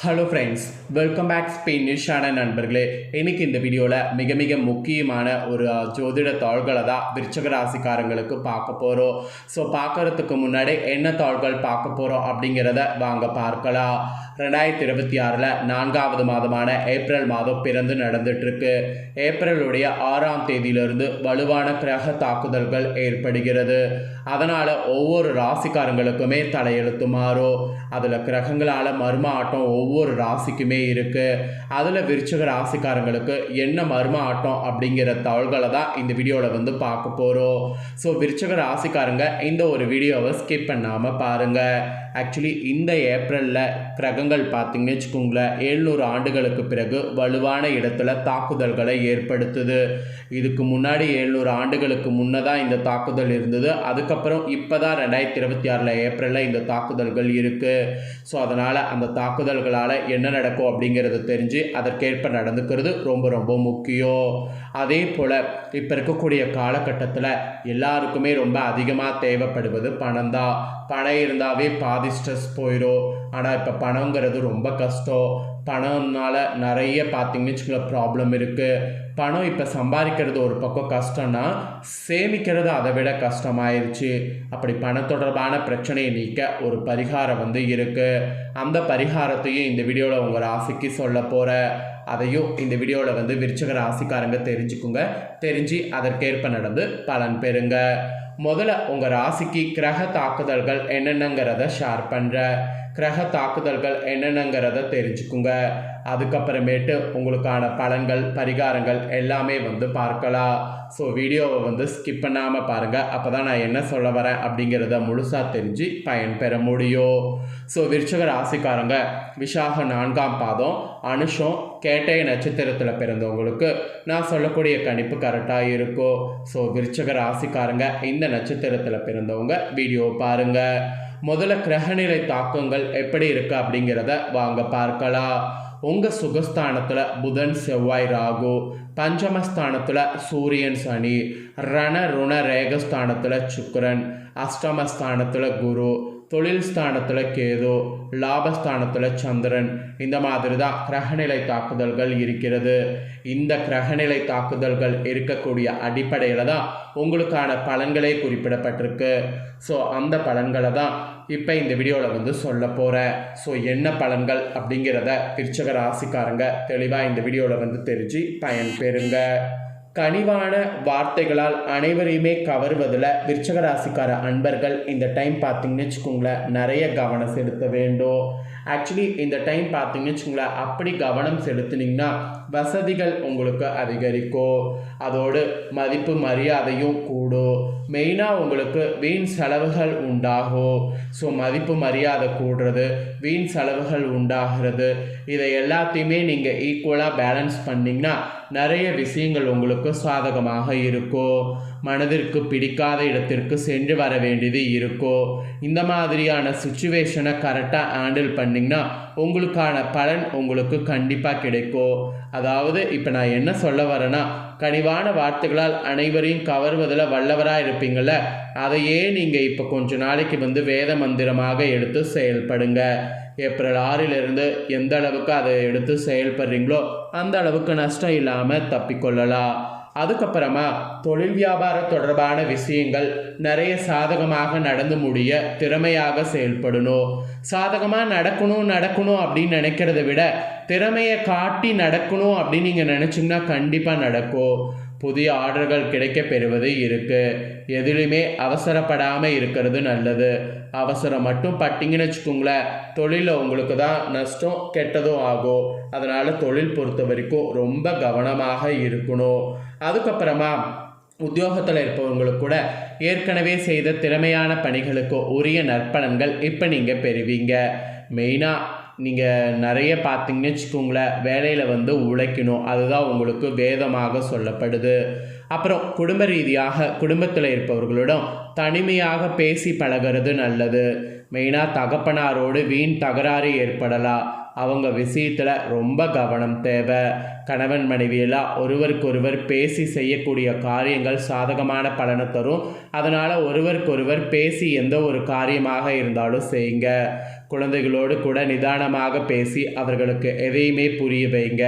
Hello friends, welcome back ஸ்பெயினிஷான நண்பர்களே. இன்றைக்கி இந்த வீடியோவில் மிக முக்கியமான ஒரு ஜோதிட தாள்களை தான் விருச்சிக ராசிக்காரங்களுக்கு பார்க்க போகிறோம். ஸோ பார்க்குறதுக்கு முன்னாடி என்ன தாள்கள் பார்க்க போகிறோம் அப்படிங்கிறத வாங்க பார்க்கலாம். 2026 4வது மாதமான ஏப்ரல் மாதம் பிறந்து நடந்துட்டுருக்கு. ஏப்ரலுடைய 6ஆம் தேதியிலிருந்து வலுவான கிரக தாக்குதல்கள் ஏற்படுகிறது. அதனால் ஒவ்வொரு ராசிக்காரங்களுக்குமே தலையெழுத்து மாறும். அதில் கிரகங்களால் மர்ம ஆட்டம் ஒவ்வொரு ராசிக்குமே இருக்குது. அதில் விருச்சிக ராசிக்காரங்களுக்கு என்ன மர்ம ஆட்டம் அப்படிங்கிற தகவல்களை தான் இந்த வீடியோவில் பார்க்க போகிறோம். ஸோ விருச்சிக ராசிக்காரங்க இந்த ஒரு வீடியோவை ஸ்கிப் பண்ணாமல் பாருங்கள். ஆக்சுவலி இந்த ஏப்ரலில் கிரகங்கள் பார்த்திங்கன்னு வச்சுக்கோங்களேன், 700 ஆண்டுகளுக்கு பிறகு வலுவான இடத்துல தாக்குதல்களை ஏற்படுத்துது. இதுக்கு முன்னாடி 700 ஆண்டுகளுக்கு முன்னதான் இந்த தாக்குதல் இருந்தது. அதுக்கப்புறம் இப்போ தான் 2026 ஏப்ரலில் இந்த தாக்குதல்கள் இருக்குது. ஸோ அதனால் அந்த தாக்குதல்களால் என்ன நடக்கும் அப்படிங்கிறத தெரிஞ்சு அதற்கேற்ப நடந்துக்கிறது ரொம்ப முக்கியம். அதே போல் இப்போ இருக்கக்கூடிய காலகட்டத்தில் எல்லாருக்குமே ரொம்ப அதிகமாக தேவைப்படுவது பணம் தான். பணம் இருந்தாவே பாதி ஸ்ட்ரெஸ் போயிடும். ஆனால் இப்போ பணங்கிறது ரொம்ப கஷ்டம். பணம்னால நிறைய பார்த்திங்கன்னு வச்சுக்கோங்களேன் ப்ராப்ளம் இருக்குது. பணம் இப்போ சம்பாதிக்கிறது ஒரு பக்கம் கஷ்டம்னா, சேமிக்கிறது அதை விட கஷ்டமாயிருச்சு. அப்படி பண தொடர்பான பிரச்சனையை நீக்க ஒரு பரிகாரம் இருக்குது. அந்த பரிகாரத்தையும் இந்த வீடியோவில் உங்கள் ராசிக்கு சொல்ல போகிறேன். அதையும் இந்த வீடியோவில் விருச்சிக ராசிக்காரங்க தெரிஞ்சுக்குங்க. தெரிஞ்சு அதற்கேற்ப நடந்து பலன் பெறுங்க. முதல்ல உங்கள் ராசிக்கு கிரக தாக்குதல்கள் என்னென்னங்கிறத ஷேர் பண்ணுறேன். கிரக தாக்குதல்கள் என்னென்னங்கிறத தெரிஞ்சுக்குங்க. அதுக்கப்புறமேட்டு உங்களுக்கான பலன்கள் பரிகாரங்கள் எல்லாமே பார்க்கலாம். ஸோ வீடியோவை ஸ்கிப் பண்ணாமல் பாருங்கள். அப்போ தான் நான் என்ன சொல்ல வரேன் அப்படிங்கிறத முழுசாக தெரிஞ்சு பயன்பெற முடியும். ஸோ விருச்சிக ராசிக்காரங்க விசாக 4ஆம் பாதம் அனுஷம் கேட்டை நட்சத்திரத்தில் பிறந்தவங்களுக்கு நான் சொல்லக்கூடிய கணிப்பு கரெக்டாக இருக்கும். ஸோ விருச்சிக ராசிக்காரங்க இந்த நட்சத்திரத்தில் பிறந்தவங்க வீடியோ பாருங்கள். முதல்ல கிரகநிலை தாக்கங்கள் எப்படி இருக்குது அப்படிங்கிறத வாங்க பார்க்கலாம். உங்கள் சுகஸ்தானத்தில் புதன் செவ்வாய் ராகு, பஞ்சமஸ்தானத்தில் சூரியன் சனி, ரண ருண ரேகஸ்தானத்தில் சுக்கிரன், அஷ்டமஸ்தானத்தில் குரு, தொழில் ஸ்தானத்தில் கேது, லாபஸ்தானத்தில் சந்திரன். இந்த மாதிரி தான் கிரகநிலை தாக்குதல்கள் இருக்கிறது. இந்த கிரகநிலை தாக்குதல்கள் இருக்கக்கூடிய அடிப்படையில் தான் உங்களுக்கான பலன்களே குறிப்பிடப்பட்டிருக்கு. ஸோ அந்த பலன்களை தான் இப்போ இந்த வீடியோவில் சொல்ல போகிறேன். ஸோ என்ன பலன்கள் அப்படிங்கிறத விருச்சிக ராசிக்காரங்க தெளிவாக இந்த வீடியோவில் தெரிஞ்சு பயன் பெறுங்க. கனிவான வார்த்தைகளால் அனைவரையுமே கவர்வதில் விருச்சிக ராசிக்கார அன்பர்கள் இந்த டைம் பார்த்திங்கன்னு வச்சுக்கோங்களேன் நிறைய கவனம் செலுத்த வேண்டும். ஆக்சுவலி இந்த டைம் பார்த்திங்கன்னு வச்சுக்கோங்களேன் அப்படி கவனம் செலுத்தினீங்கன்னா வசதிகள் உங்களுக்கு அதிகரிக்கும். அதோடு மதிப்பு மரியாதையும் கூடும். மெயினாக உங்களுக்கு வீண் செலவுகள் உண்டாகும். ஸோ மதிப்பு மரியாதை கூடுறது, வீண் செலவுகள் உண்டாகிறது, இதை எல்லாத்தையுமே நீங்கள் ஈக்குவலாக பேலன்ஸ் பண்ணிங்கன்னா நிறைய விஷயங்கள் உங்களுக்கு சாதகமாக இருக்கும். மனதிற்கு பிடிக்காத இடத்திற்கு சென்று வர வேண்டியது இருக்கும். இந்த மாதிரியான சுச்சுவேஷனை கரெக்டாக ஹேண்டில் பண்ணிங்கன்னா உங்களுக்கான பலன் உங்களுக்கு கண்டிப்பாக கிடைக்கும். அதாவது இப்போ நான் என்ன சொல்ல வரேன்னா, கனிவான வார்த்தைகளால் அனைவரையும் கவர்வதில் வல்லவராக இருப்பீங்கள, அதையே நீங்கள் இப்போ கொஞ்ச நாளைக்கு வேத மந்திரமாக எடுத்து செயல்படுங்க. ஏப்ரல் 6 எந்த அளவுக்கு அதை எடுத்து செயல்படுறீங்களோ அந்த அளவுக்கு நஷ்டம் இல்லாமல் தப்பிக்கொள்ளலாம். அதுக்கப்புறமா தொழில் வியாபார தொடர்பான விஷயங்கள் நிறைய சாதகமாக நடந்து முடிய திறமையாக செயல்படணும். சாதகமாக நடக்கணும் அப்படின்னு நினைக்கிறத விட திறமையை காட்டி நடக்கணும் அப்படின்னு நீங்கள் நினச்சிங்கன்னா கண்டிப்பாக நடக்கும். புதிய ஆர்டர்கள் கிடைக்க பெறுவது இருக்குது. எதிலுமே அவசரப்படாமல் இருக்கிறது நல்லது. அவசரம் மட்டும் பட்டிங்கன்னு வச்சுக்கோங்களேன் தொழிலில் உங்களுக்கு தான் நஷ்டம் கெட்டதும் ஆகும். அதனால் தொழில் பொறுத்த வரைக்கும் ரொம்ப கவனமாக இருக்கணும். அதுக்கப்புறமா உத்தியோகத்தில் இருப்பவங்களுக்கு கூட ஏற்கனவே செய்த திறமையான பணிகளுக்கு உரிய நற்பலன்கள் இப்போ நீங்கள் பெறுவீங்க. மெயினாக நீங்கள் நிறைய பார்த்திங்கன்னு வச்சுக்கோங்களேன் வேலையில் உழைக்கணும். அதுதான் உங்களுக்கு வேதமாக சொல்லப்படுது. அப்புறம் குடும்ப ரீதியாக குடும்பத்தில் இருப்பவர்களிடம் தனிமையாக பேசி பழகிறது நல்லது. மெயினாக தகப்பனாரோடு வீண் தகராறு ஏற்படலாம். அவங்க விஷயத்தில் ரொம்ப கவனம் தேவை. கணவன் மனைவியெல்லாம் ஒருவருக்கொருவர் பேசி செய்யக்கூடிய காரியங்கள் சாதகமான பலனை தரும். அதனால் ஒருவருக்கொருவர் பேசி எந்த ஒரு காரியமாக இருந்தாலும் செய்யுங்க. குழந்தைகளோடு கூட நிதானமாக பேசி அவர்களுக்கு எதையுமே புரிய வைங்க.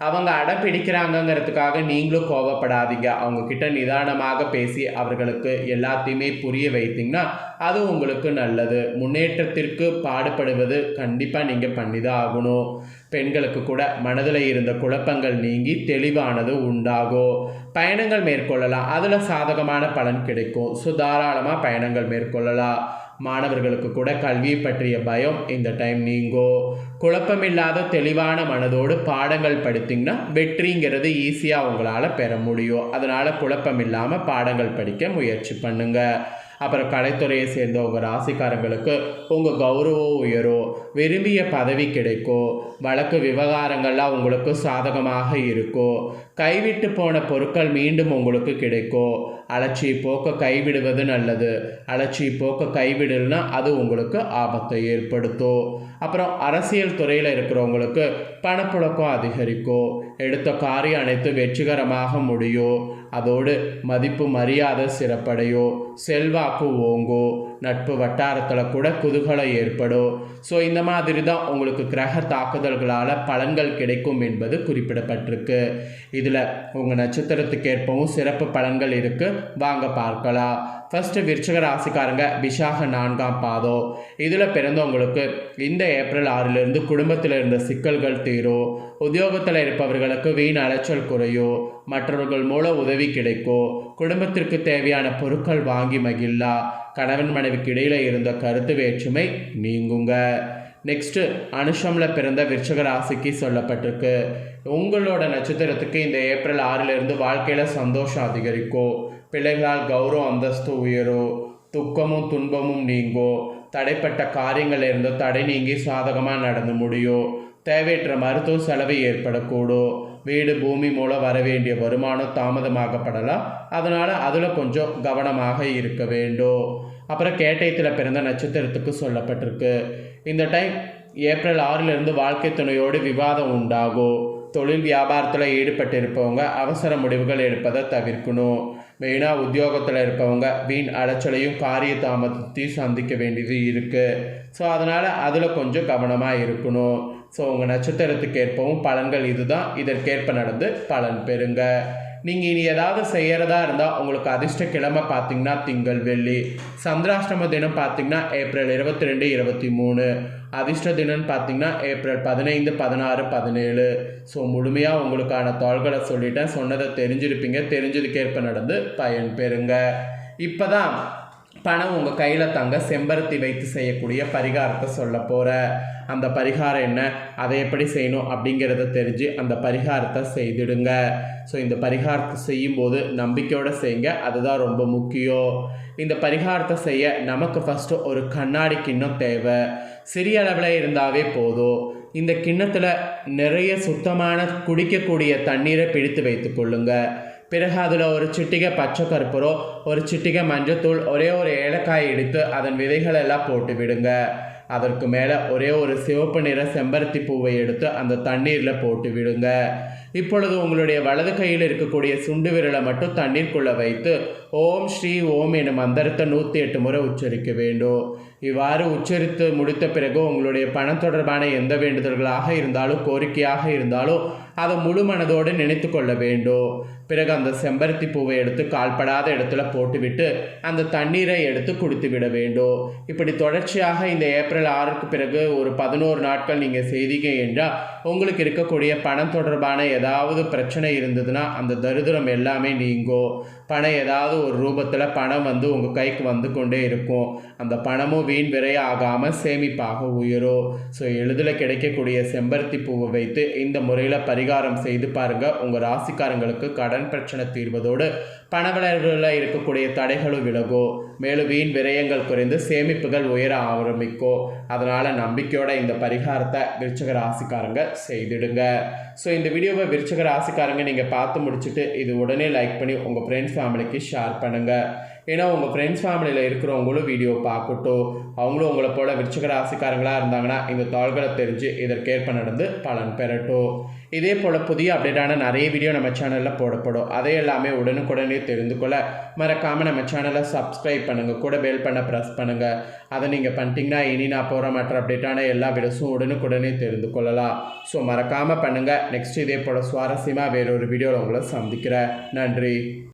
அவங்க அடம் பிடிக்கிறாங்கங்கிறதுக்காக நீங்களும் கோவப்படாதீங்க. அவங்கக்கிட்ட நிதானமாக பேசி அவர்களுக்கு எல்லாத்தையுமே புரிய வைத்தீங்கன்னா அது உங்களுக்கு நல்லது. முன்னேற்றத்திற்கு பாடுபடுவது கண்டிப்பாக நீங்கள் பண்ணி தான் ஆகணும். பெண்களுக்கு கூட மனதில் இருந்த குழப்பங்கள் நீங்கி தெளிவானது உண்டாகும். பயணங்கள் மேற்கொள்ளலாம், அதில் சாதகமான பலன் கிடைக்கும். ஸோ தாராளமாக பயணங்கள் மேற்கொள்ளலாம். மாணவர்களுக்கு கூட கல்வியை பற்றிய பயம் இந்த டைம் நீங்கும். குழப்பமில்லாத தெளிவான மனதோடு பாடங்கள் படித்தீங்கன்னா வெற்றிங்கிறது ஈஸியாக உங்களால் பெற முடியும். அதனால் குழப்பம் இல்லாமல் பாடங்கள் படிக்க முயற்சி பண்ணுங்கள். அப்புறம் கலைத்துறையை சேர்ந்த உங்கள் ராசிக்காரங்களுக்கு உங்கள் கௌரவம் உயரும், விரும்பிய பதவி கிடைக்கும், வழக்கு விவகாரங்கள்லாம் உங்களுக்கு சாதகமாக இருக்கும், கைவிட்டு போன பொருட்கள் மீண்டும் உங்களுக்கு கிடைக்கும். அலட்சிய போக்க கைவிடுவது நல்லது. அலட்சிய போக்க கைவிடலைன்னா அது உங்களுக்கு ஆபத்தை ஏற்படுத்தும். அப்புறம் அரசியல் துறையில் இருக்கிறவங்களுக்கு பணப்புழக்கம் அதிகரிக்கும். எடுத்த காரியம் அனைத்து வெற்றிகரமாக முடியும். அதோடு மதிப்பு மரியாதை சிறப்படையும், செல்வாக்கு ஓங்கும், நட்பு வட்டாரத்தில் கூட குதூகலம் ஏற்படும். ஸோ இந்த மாதிரி தான் உங்களுக்கு கிரக தாக்குதல்களால் பலன்கள் கிடைக்கும் என்பது குறிப்பிடப்பட்டிருக்கு. இதில் உங்கள் நட்சத்திரத்துக்கு ஏற்பவும் சிறப்பு பலன்கள் இருக்குது. வாங்க பார்க்கலாம். ஃபஸ்ட்டு விருச்சிக ராசிக்காரங்க விஷாக 4ஆம் பாதம். இதில் பிறந்தவங்களுக்கு இந்த ஏப்ரல் 6லேருந்து குடும்பத்தில் இருந்த சிக்கல்கள் தீரும். உத்தியோகத்தில் இருப்பவர்களுக்கு வீண் அலைச்சல் குறையும். மற்றவர்கள் மூலம் உதவி கிடைக்கும். குடும்பத்திற்கு தேவையான பொருட்கள் வாங்கி மகிழலாம். கணவன் மனைவிக்கு இடையில் இருந்த கருத்து வேற்றுமை நீங்குங்க. நெக்ஸ்ட்டு அனுஷமில் பிறந்த விருச்சிக ராசிக்கு சொல்லப்பட்டிருக்கு. உங்களோட நட்சத்திரத்துக்கு இந்த ஏப்ரல் 6லேருந்து வாழ்க்கையில் சந்தோஷம் அதிகரிக்கும். பிள்ளைகளால் கௌரவம் அந்தஸ்து உயரும். துக்கமும் துன்பமும் நீங்கும். தடைப்பட்ட காரியங்கள் இருந்து தடை நீங்கி சாதகமாக நடந்து முடியும். தேவையற்ற மருத்துவ செலவு ஏற்படக்கூடும். வீடு பூமி மூலம் வர வேண்டிய வருமானம் தாமதமாகப்படலாம். அதனால் அதில் கொஞ்சம் கவனமாக இருக்க வேண்டும். அப்புறம் கேட்டயத்தில் பிறந்த நட்சத்திரத்துக்கு சொல்லப்பட்டிருக்கு. இந்த டைம் ஏப்ரல் 6லேருந்து வாழ்க்கை துணையோடு விவாதம் உண்டாகும். தொழில் வியாபாரத்தில் ஈடுபட்டிருப்பவங்க அவசர முடிவுகள் எடுப்பதை தவிர்க்கணும். மெயினாக உத்தியோகத்தில் இருப்பவங்க வீண் அலைச்சலையும் காரிய தாமதத்தையும் சந்திக்க வேண்டியது இருக்குது. ஸோ அதனால் அதில் கொஞ்சம் கவனமாக இருக்கணும். ஸோ உங்கள் நட்சத்திரத்துக்கு ஏற்பவும் பலன்கள் இதுதான். இதற்கேற்ப நடந்து பலன் பெறுங்க. நீங்கள் இனி ஏதாவது செய்கிறதா இருந்தால் உங்களுக்கு அதிர்ஷ்ட கிழமை பார்த்திங்கன்னா திங்கள் வெள்ளி. சந்திராஷ்டம தினம் பார்த்திங்கன்னா ஏப்ரல் 22, 23. அதிர்ஷ்ட தினம்னு பார்த்திங்கன்னா ஏப்ரல் 15, 16, 17. ஸோ முழுமையாக உங்களுக்கான தாள்களை சொல்லிட்டேன். சொன்னதை தெரிஞ்சிருப்பீங்க. தெரிஞ்சதுக்கேற்ப நடந்து பயன் பெறுங்க. இப்போ தான் பணம் உங்கள் கையில் தங்க செம்பருத்தி வைத்து செய்யக்கூடிய பரிகாரத்தை சொல்ல போகிறேன். அந்த பரிகாரம் என்ன, அதை எப்படி செய்யணும் அப்படிங்கிறத தெரிஞ்சு அந்த பரிகாரத்தை செய்திடுங்க. ஸோ இந்த பரிகாரத்தை செய்யும்போது நம்பிக்கையோடு செய்யுங்க. அதுதான் ரொம்ப முக்கியம். இந்த பரிகாரத்தை செய்ய நமக்கு ஃபஸ்ட்டு ஒரு கண்ணாடி கிண்ணம் தேவை. சிறிய அளவில் இருந்தாவே போதும். இந்த கிண்ணத்தில் நிறைய சுத்தமான குடிக்கக்கூடிய தண்ணீரை பிடித்து வைத்து கொள்ளுங்க. பிறகு அதில் ஒரு சிட்டிகை பச்சை கற்பூரம், ஒரு சிட்டிகை மஞ்சத்தூள், ஒரே ஒரு ஏலக்காய் எடுத்து அதன் விதைகள் எல்லாம் போட்டு விடுங்க. அதற்கு மேலே ஒரே ஒரு சிவப்பு நிற செம்பருத்தி பூவை எடுத்து அந்த தண்ணீரில் போட்டு விடுங்க. இப்பொழுது உங்களுடைய வலது கையில் இருக்கக்கூடிய சுண்டு விரலை மட்டும் தண்ணீருக்குள்ளே வைத்து ஓம் ஸ்ரீ ஓம் எனும் மந்திரத்தை 108 முறை உச்சரிக்க வேண்டும். இவ்வாறு உச்சரித்து முடித்த பிறகு உங்களுடைய பணம் தொடர்பான எந்த வேண்டுதல்களாக இருந்தாலும் கோரிக்கையாக இருந்தாலும் அதை முழு மனதோடு நினைத்து கொள்ள வேண்டும். பிறகு அந்த செம்பருத்தி பூவை எடுத்து கால்படாத இடத்துல போட்டுவிட்டு அந்த தண்ணீரை எடுத்து குடித்து விட வேண்டும். இப்படி தொடர்ச்சியாக இந்த ஏப்ரல் 6க்கு பிறகு ஒரு 11 நாட்கள் நீங்கள் செய்தீங்க என்றால் உங்களுக்கு இருக்கக்கூடிய பணம் தொடர்பான ஏதாவது பிரச்சனை இருந்ததுன்னா அந்த தரித்திரம் எல்லாமே நீங்கும். பணம் ஏதாவது ஒரு ரூபத்தில் பணம் வந்து உங்கள் கைக்கு வந்து கொண்டே இருக்கும். அந்த பணமும் வீண் விரைய ஆகாமல் சேமிப்பாக உயரும். ஸோ எளிதில் கிடைக்கக்கூடிய செம்பருத்தி பூவை வைத்து இந்த முறையில் பரிகாரம் செய்து பாருங்கள். உங்கள் ராசிக்காரங்களுக்கு கடன் பிரச்சனை தீர்வதோடு பணவளர்வில் இருக்கக்கூடிய தடைகளும் விலகும். மேலும் வீண் விரயங்கள் குறைந்து சேமிப்புகள் உயர ஆரம்பிக்கும். அதனால் நம்பிக்கையோட இந்த பரிகாரத்தை விருச்சிக ராசிக்காரங்க செய்திடுங்க. ஸோ இந்த வீடியோவை விருச்சிக ராசிக்காரங்க நீங்கள் பார்த்து முடிச்சுட்டு இது உடனே லைக் பண்ணி உங்கள் ஃப்ரெண்ட்ஸ் ஃபேமிலிக்கு ஷேர் பண்ணுங்கள். ஏன்னா உங்கள் ஃப்ரெண்ட்ஸ் ஃபேமிலியில் இருக்கிறவங்களும் வீடியோ பார்க்கட்டும். அவங்களும் உங்களை போல் விருச்சிக ராசிக்காரங்களாக இருந்தாங்கன்னா இந்த தாள்களை தெரிஞ்சு இதற்கேற்ப நடந்து பலன் பெறட்டும். இதே போல் புதிய அப்டேட்டான நிறைய வீடியோ நம்ம சேனலில் போடப்படும். அதை எல்லாமே உடனுக்குடனே தெரிந்து கொள்ள மறக்காமல் நம்ம சேனலை சப்ஸ்கிரைப் பண்ணுங்கள், கூட பெல் பண்ண ப்ரெஸ் பண்ணுங்கள். அதை நீங்கள் பண்ணிட்டீங்கன்னா இனி நான் போகிற மற்ற அப்டேட்டான எல்லா வீடியோஸும் உடனுக்குடனே தெரிந்து கொள்ளலாம். ஸோ மறக்காமல் பண்ணுங்கள். நெக்ஸ்ட் இதே போல் சுவாரஸ்யமாக வேறொரு வீடியோவில் உங்களை சந்திக்கிறேன். நன்றி.